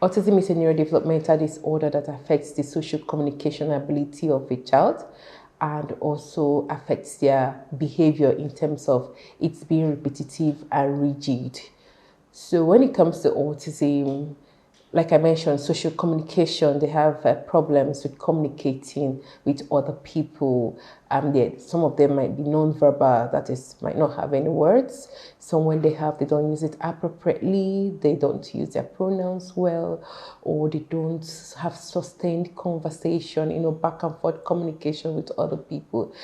Autism is a neurodevelopmental disorder that affects the social communication ability of a child and also affects their behavior in terms of it being repetitive and rigid. So when it comes to autism, like I mentioned, social communication, they have problems with communicating with other people. Some of them might be non-verbal, that is, might not have any words. Some when they have, they don't use it appropriately, they don't use their pronouns well, or they don't have sustained conversation, back and forth communication with other people.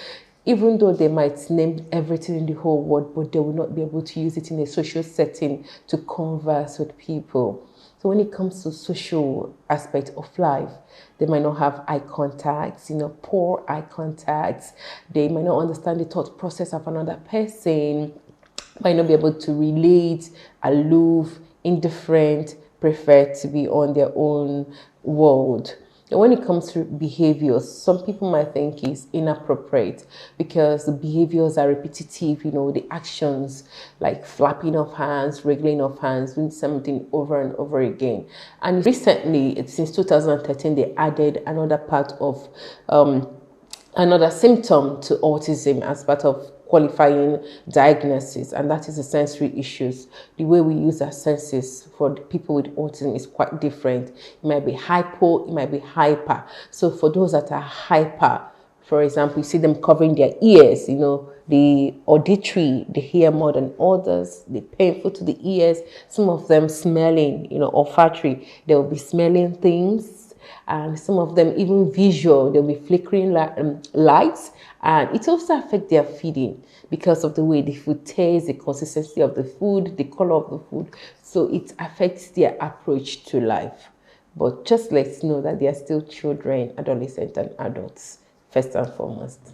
Even though they might name everything in the whole world, but they will not be able to use it in a social setting to converse with people. So when it comes to social aspect of life, they might not have eye contact, poor eye contact. They might not understand the thought process of another person, might not be able to relate, aloof, indifferent, prefer to be on their own world. And when it comes to behaviors, some people might think it's inappropriate because the behaviors are repetitive, the actions like flapping of hands, wriggling of hands, doing something over and over again. And recently, since 2013, they added another part of another symptom to autism as part of qualifying diagnosis, and that is the sensory issues. The way we use our senses for the people with autism is quite different. It might be hypo, it might be hyper. So for those that are hyper, for example, you see them covering their ears, the auditory, they hear more than others, they're painful to the ears, some of them smelling, olfactory, they will be smelling things, and some of them even visual, they'll be flickering lights, and it also affects their feeding because of the way the food tastes, the consistency of the food, the color of the food. So it affects their approach to life. But just let's know that they are still children, adolescents, and adults, first and foremost.